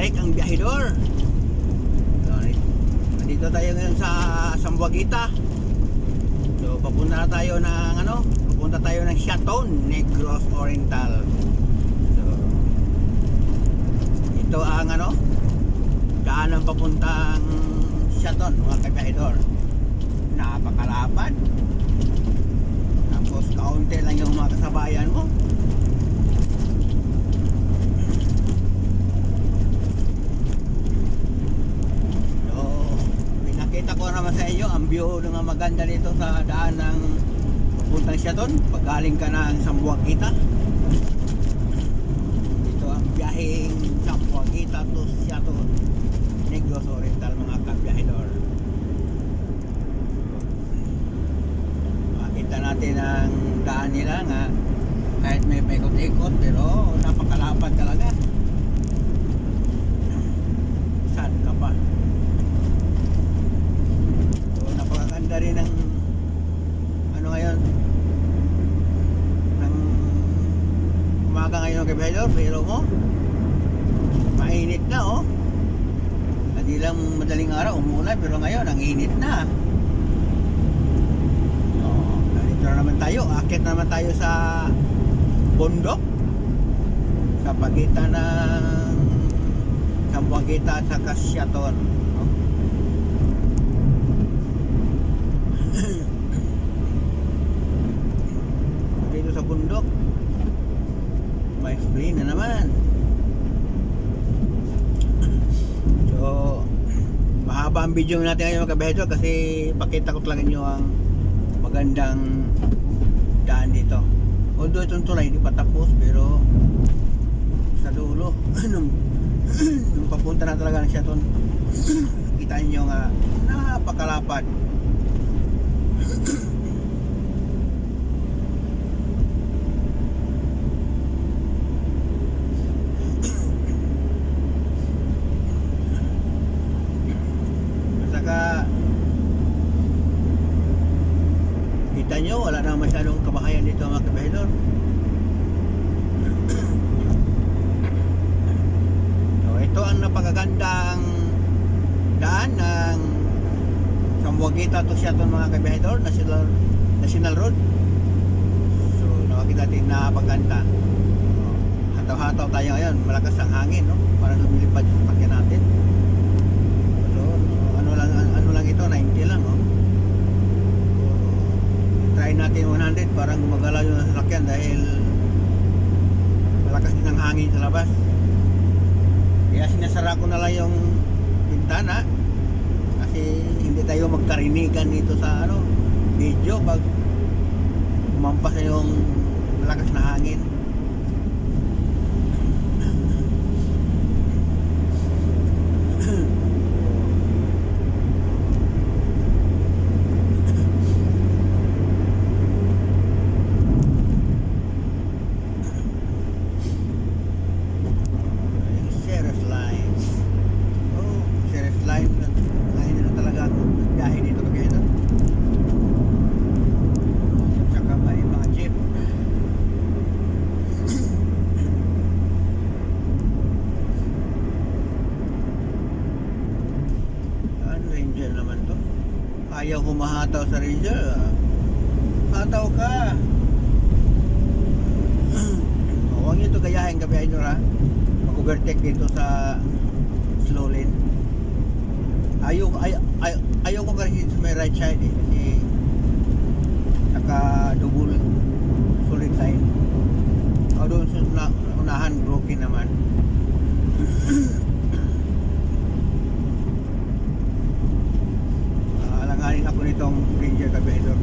Balik ang biyahidor. So, nandito tayo ngayon sa Sambuaguita. So papunta na tayo ng papunta tayo ng Chaton Negros Oriental. So ito ang daanan papuntang Chaton, mga kabiyahidor. Napakalapad. Tapos kaunti lang yung mga kasabayan mo. Kita ko naman sa inyo ang view ng maganda dito sa daan ng papuntang Chaton pag galing ka ng Sambuaguita. Ito ang biyaheng Sambuaguita to Chaton Negros Oriental, mga kabiyahidor. Makita natin ang daan nila nga kahit may paikot-ikot pero napakalapad talaga. Sad ka pa. Napakaganda rin ng ngayon ng umaga ngayon kay Bedor, pero mainit na hindi lang madaling araw umulan, pero ngayon ang init na. Dito na naman tayo, akit naman tayo sa bundok sa pagitan ng Sambuaguita at saka Chaton. Dito sa bundok may free na naman. So mahaba ang video natin ngayon, mga kabiyahidor, kasi pakita ko lang inyo ang magandang daan dito. Although itong tulay hindi pa tapos, pero sa dulo nung papunta na talaga ng Chaton, kita nyo nga napakalapad. Saka kita nyo wala na masyadong kabahayan dito, mga kabiyahidor. So ito ang napakagandang daan ng Sambuaguita to Chaton, mga kabiyahidor, National Road. So nakakita natin na napakaganda. Hataw-hataw tayo ngayon, malakas ang hangin, para lumilipad yung sakyan natin. So ano lang ito, 90 lang, So, try natin 100, parang gumagalaw yung sasakyan dahil malakas din ang hangin sa labas. Kaya sinasara ko na lang yung bintana kasi hindi tayo magkarinigan dito sa video pag umampas na yung malakas na hangin. Ayaw humahataw sa Ranger. Hataw ka. Huwag nyo ito gayahin, kabiyahidor, mag-overtake dito sa slow lane. Ayaw ko kasi sa may right side kasi naka-double solid line. O doon sa unahan, broken naman. Alanganin ako nitong Ranger, kabiyahidor.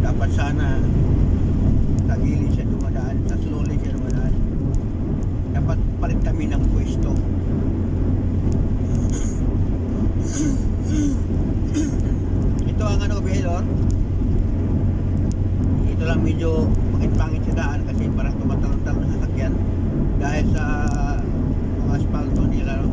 Dapat sana sa gilid siya dumadaan, sa slow lane siya dumadaan. Dapat palit kami ng pwesto. Ito ang kabiyahidor. Ito lang medyo pangit-pangit sa daan kasi parang tumatalon-talon sa sasakyan dahil sa mga asfalto nila,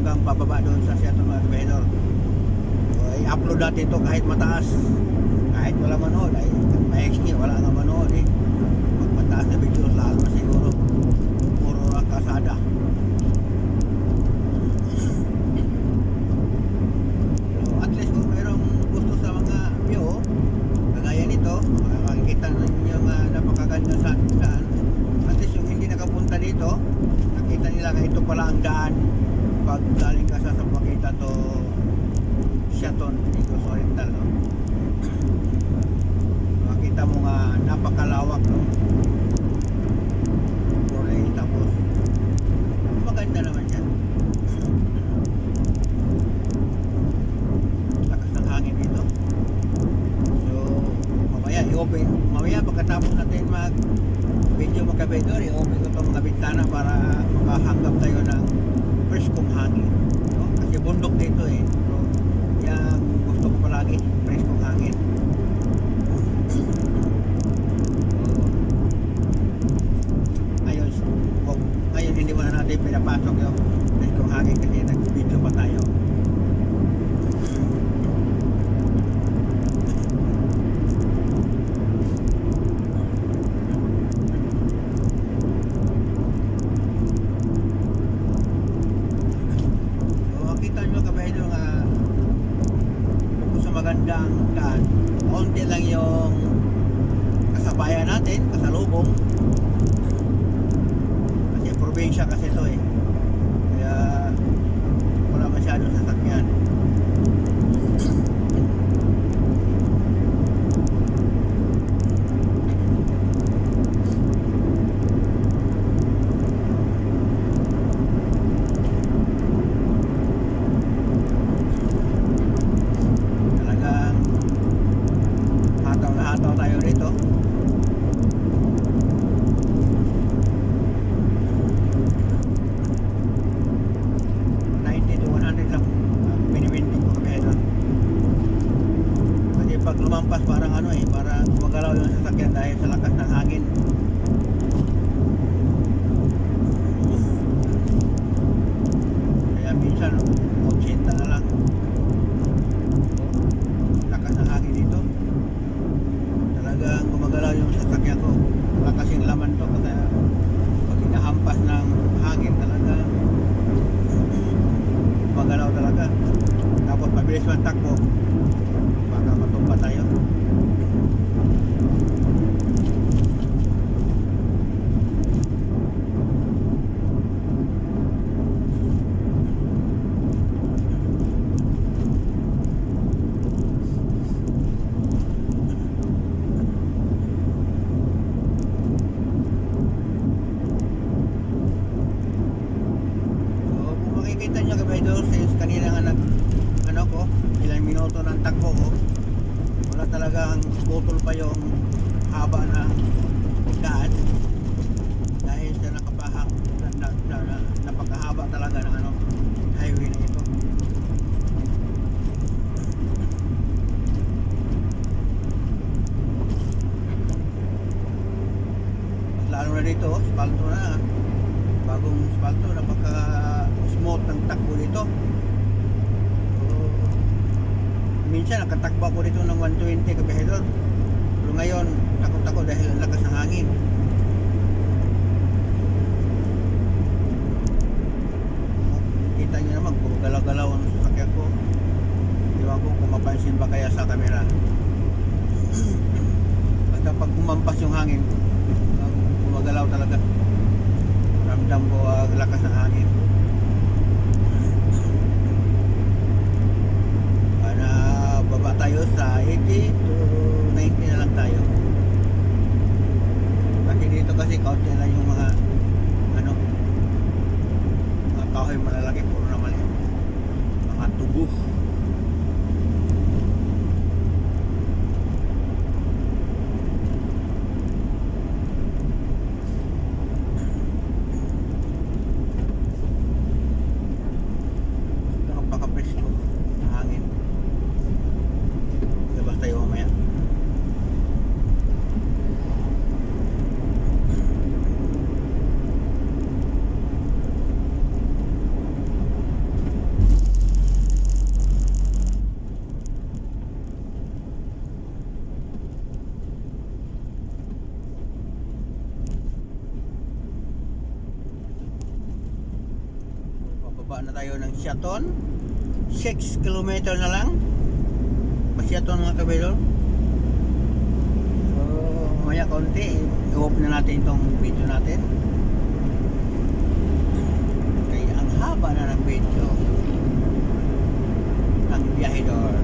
hanggang pababa doon sa Seattle mga kabahidor. So, i-upload natin to kahit mataas, kahit wala manood, ay may XG wala nga manood eh. Pag mataas na videos lalo na siguro puro lang kasada. So at least kung mayroong gusto sa mga view kagaya nito, makikita ninyo nga napakaganda sa daan. At least yung hindi nakapunta dito, nakita nila nga ito pala ang daan pag galing ka sa Sabuguita to Seattle Negros Oriental, no? Makita mo nga napakalawak, no? Kulay, tapos maganda naman yan. Lakas ng hangin dito. So mamaya pagkatapos natin mag video mga kabahidor, i-open ko itong mga bintana para makahanggap tayo ng preskong hangin, no? Kasi bundok dito eh. So yan gusto ko palagi, preskong hangin. Ngayon hindi mo na natin pinapasok yung preskong hangin kasi nag-video pa tayo. Magandang daan, onti lang yung kasabayan natin, kasalubong kasi probinsya kasi ito eh, kaya wala masyadong sasakyan. Hataw tayo rito. 90 to 100 lang mini-winding ko kaya doon. Kasi pag lumampas parang ano eh, parang gumagalaw yung sasakyan dahil sa lakas ng hangin. Kaya minsan 80 na lang. Lakas ng hangin dito. Talagang gumagalaw yung sasakyan ko. Wala kasing laman to kasi pag hinahampas ng hangin talaga gumagalaw talaga. Tapos mabilis man takbo, baka matumba tayo. Kita nyo kabahidor, since kanina nga ano ko, ilang minuto ng takbo ko, wala talagang putol pa yung haba ng daan dahil sa nakapahang napakahaba talaga ng ano, highway na ito. Lalo na dito, spalto na, bagong spalto, napaka smooth ng takbo dito. So, minsan nakatakbo ako dito ng 120 kabahidor, pero ngayon takot ako dahil ang lakas ng hangin. Kita nyo naman puro galaw-galaw ang sasakyan ko. Ewan ko kung mapansin ba kaya sa camera. Basta pag kumampas yung hangin, gumagalaw talaga. Ramdam ko ang lakas ng hangin. Baba tayo sa 80 to 90 na lang tayo. Kasi dito kasi kaunti lang yung mga ano, mga kahoy malalaki, puro na mali, mga tubo. Napaka-presko ng hangin. Tayo mamaya. Bababa na tayo ng Siaton. 6 kilometer na lang pa Siaton mga kabidor. So maya konti i-open na natin itong video natin. Kaya ang haba na ng video ng biyahedor.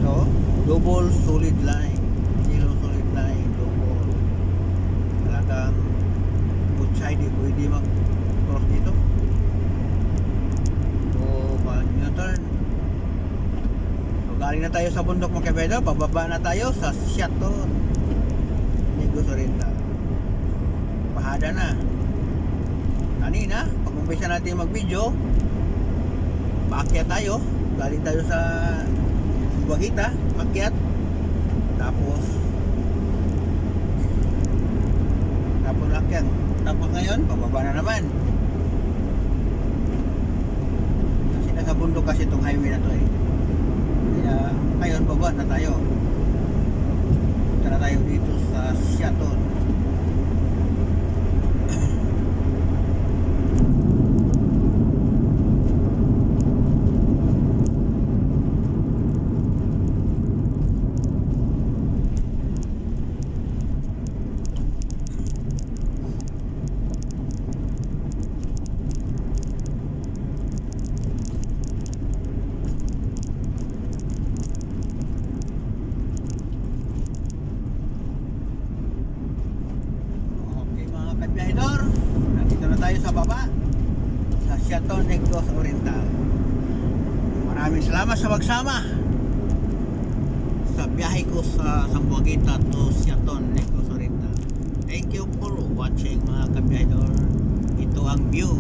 So double solid line, yellow solid line, double. Talagang both side pwede mag-cross dito. So mag-U-turn. So galing na tayo sa bundok mga kabedor, pababa na tayo sa Siaton, Negros Oriental. Pahada na. Kanina, pag-umpisa natin mag-video, paakyat tayo. Galing tayo sa Guagita, paakyat. Tapos akyat. Tapos ngayon, pababa na naman. Kasi nasa bundok kasi itong highway na to eh. Kaya ngayon, baba na tayo. Punta na tayo dito sa Siaton. Biyahedor, nandito na tayo sa baba sa Siaton, Negros Oriental. Maraming salamat sa magsama sa biyahe ko sa Sambuaguita to Siaton, Negros Oriental. Thank you for watching mga kabiyahedor. Ito ang view